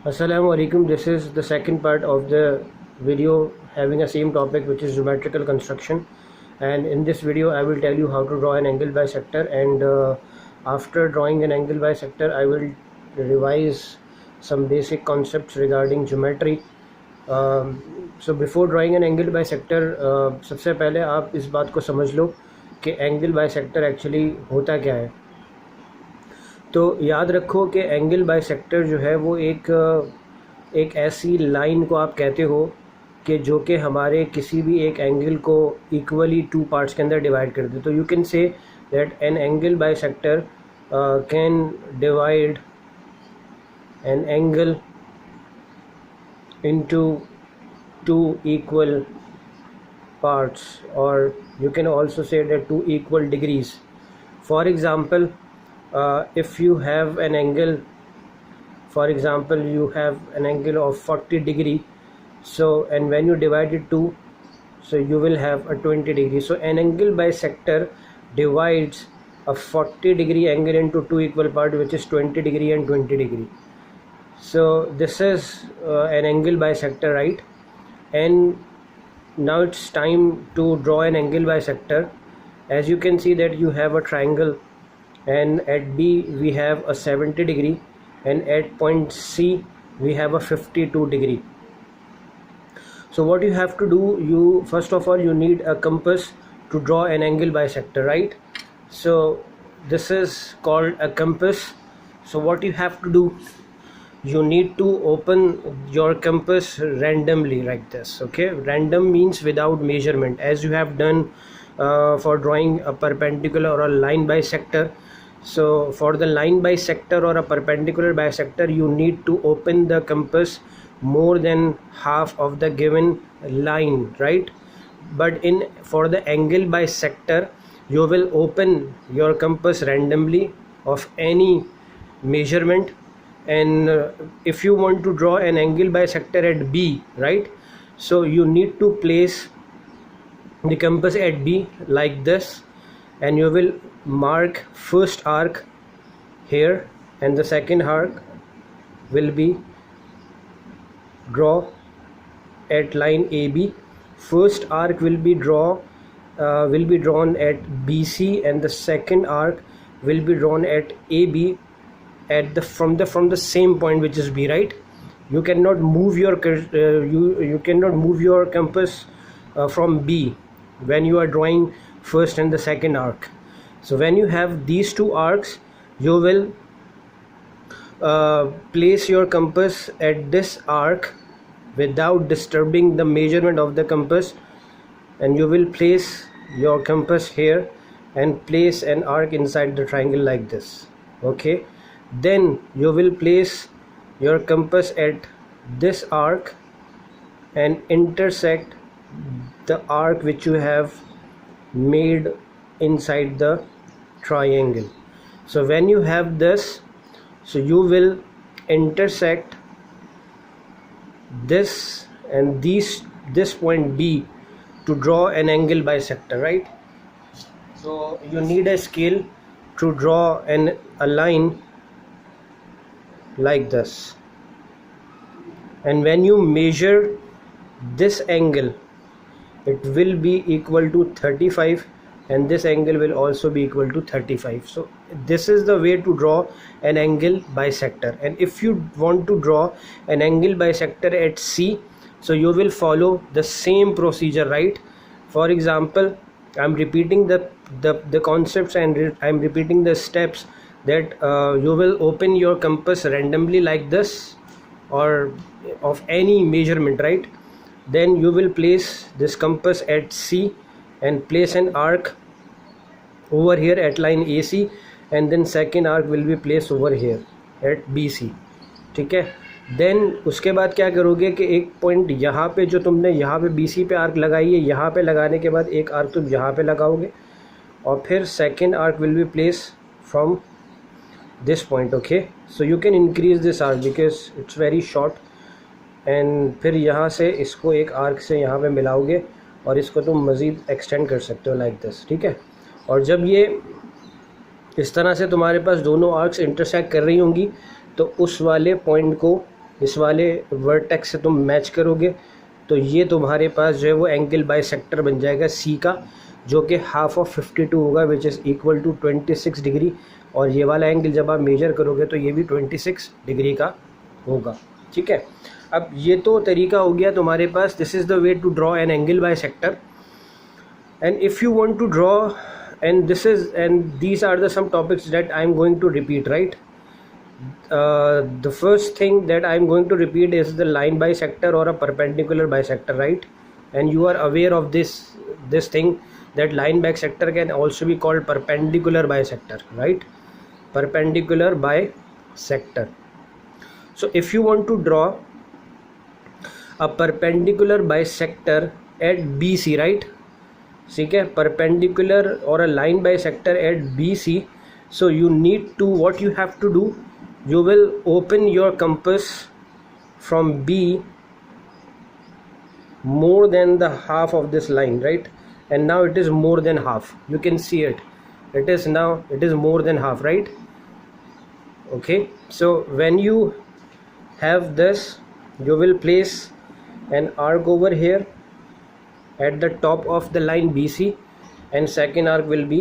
Assalamu alaikum. This is the second part of the video having a same topic, which is geometrical construction. And in this video I will tell you how to draw an angle bisector, and after drawing an angle bisector I will revise some basic concepts regarding geometry. So before drawing an angle bisector, सबसे पहले आप इस बात को समझ लो कि angle bisector actually होता क्या है। तो याद रखो कि एंगल बाइसेक्टर जो है वो एक ऐसी लाइन को आप कहते हो कि जो कि हमारे किसी भी एक एंगल को इक्वली टू पार्ट्स के अंदर डिवाइड कर दे। तो you can say that N angle bisector can divide an angle into two equal parts, or you can also say that two equal degrees. For example, if you have an angle, for example you have an angle of 40 degree, so and when you divide it two, so you will have a 20 degree. So an angle bisector divides a 40 degree angle into two equal parts, which is 20 degree and 20 degree. So this is an angle bisector, right? And now it's time to draw an angle bisector. As you can see that you have a triangle, and at B we have a 70 degree, and at point C we have a 52 degree. So what you have to do, you first of all you need a compass to draw an angle bisector, right? So this is called a compass. So what you have to do, you need to open your compass randomly like this. Okay, random means without measurement, as you have done for drawing a perpendicular or a line bisector. So for the line bisector or a perpendicular bisector, you need to open the compass more than half of the given line, right? But for the angle bisector, you will open your compass randomly of any measurement. And if you want to draw an angle bisector at B, right, so you need to place the compass at B like this, and you will mark first arc here, and the second arc will be draw at line AB. First arc will be drawn at BC, and the second arc will be drawn at AB at from the same point, which is B, right? You cannot move your you cannot move your compass from B when you are drawing first and the second arc. So when you have these two arcs, you will place your compass at this arc without disturbing the measurement of the compass, and you will place your compass here and place an arc inside the triangle like this. Okay, then you will place your compass at this arc and intersect the arc which you have made inside the triangle. So when you have this, so you will intersect this and this point B to draw an angle bisector, right? So you need a scale to draw a line like this, and when you measure this angle, it will be equal to 35, and this angle will also be equal to 35. So this is the way to draw an angle bisector. And if you want to draw an angle bisector at C, so you will follow the same procedure, right? For example, I'm repeating the concepts, and I'm repeating the steps, that you will open your compass randomly like this, or of any measurement, right? Then you will place this compass at C and place an arc over here at line AC, and then second arc will be placed over here at BC. ठीक है, then उसके बाद क्या करोगे कि एक point यहाँ पे जो तुमने यहाँ पे BC पे आर्क लगाई है, यहाँ पे लगाने के बाद एक आर्क तुम यहाँ पे लगाओगे, और फिर second arc will be place from this point. Okay, so you can increase this arc because it's very short, and फिर यहाँ से इसको एक आर्क से यहाँ पे मिलाओगे और इसको तुम मज़ीद एक्सटेंड कर सकते हो लाइक दिस. ठीक है, और जब ये इस तरह से तुम्हारे पास दोनों आर्क्स इंटरसेक्ट कर रही होंगी, तो उस वाले पॉइंट को इस वाले वर्टेक्स से तुम मैच करोगे तो ये तुम्हारे पास जो है वो एंगल बाइसेक्टर बन जाएगा सी का, जो कि हाफ ऑफ 52 होगा, which is equal to 26 degree. और ये वाला एंगल जब आप मेजर करोगे तो ये भी 26 डिग्री का होगा। ठीक है, अब ये तो तरीका हो गया तुम्हारे पास, this is the way to draw an angle bisector. And if you want to draw, and this is, and these are the some topics that I am going to repeat, right? The first thing that I am going to repeat is the line bisector or a perpendicular bisector, right? And you are aware of this thing, that line bisector can also be called perpendicular bisector, right? Perpendicular bisector. So if you want to draw a perpendicular bisector at BC, right? ठीक है, perpendicular or a line bisector at BC, so you need to, what you have to do, you will open your compass from B more than the half of this line, right? And now it is more than half, you can see it, it is now, it is more than half, right? Okay, so when you have this, you will place an arc over here at the top of the line BC, and second arc will be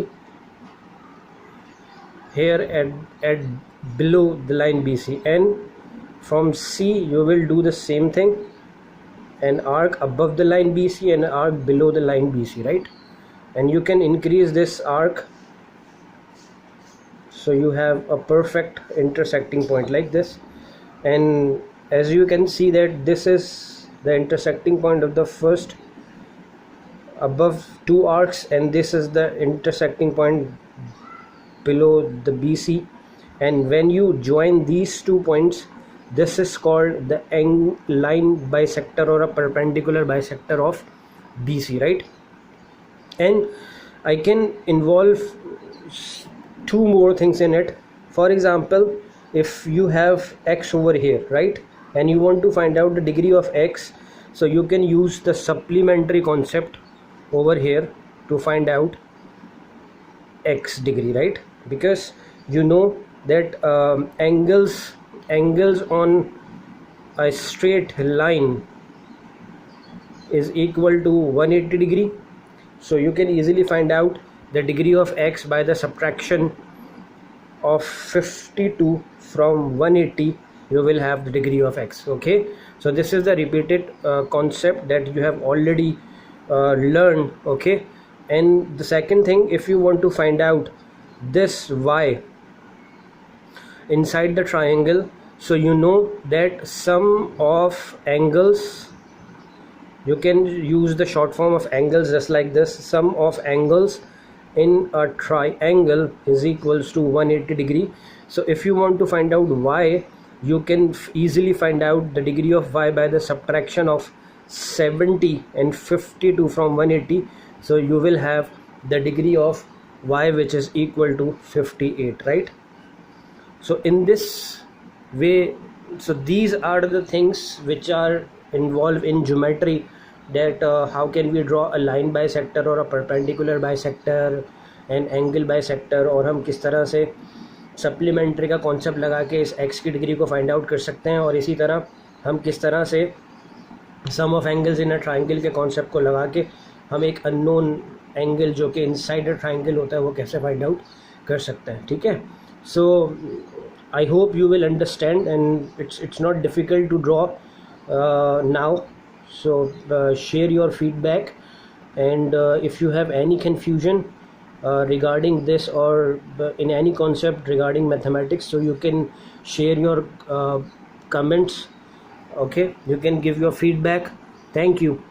here at below the line BC, and from C you will do the same thing, an arc above the line BC and an arc below the line BC, right? And you can increase this arc so you have a perfect intersecting point like this. And as you can see that this is the intersecting point of the first above two arcs, and this is the intersecting point below the BC. And when you join these 2 points, this is called the line bisector or a perpendicular bisector of BC, right? And I can involve 2 more things in it. For example, if you have x over here, right, and you want to find out the degree of x, so you can use the supplementary concept over here to find out x degree, right? Because you know that angles on a straight line is equal to 180 degree, so you can easily find out the degree of x by the subtraction of 52 from 180. You will have the degree of x. Okay, so this is the repeated concept that you have already learned. Okay, and the second thing, if you want to find out this y inside the triangle, so you know that sum of angles, you can use the short form of angles just like this, sum of angles in a triangle is equals to 180 degree. So if you want to find out y, you can easily find out the degree of y by the subtraction of 70 and 52 from 180. So you will have the degree of y which is equal to 58, right? So in this way, so these are the things which are involved in geometry, that how can we draw a line bisector or a perpendicular bisector, an angle bisector, और हम किस तरह से supplementary का concept लगा के इस x की डिग्री को फाइंड आउट कर सकते हैं, और इसी तरह हम किस तरह से sum of angles in a triangle के कॉन्सेप्ट को लगा के हम एक अननोन एंगल जो कि इनसाइड अ ट्राइंगल होता है वो कैसे फाइंड आउट कर सकते हैं. ठीक है, सो I hope you will understand, and it's not difficult to draw now. So share your feedback, and if you have any confusion regarding this or in any concept regarding mathematics, so you can share your comments. Okay, you can give your feedback. Thank you.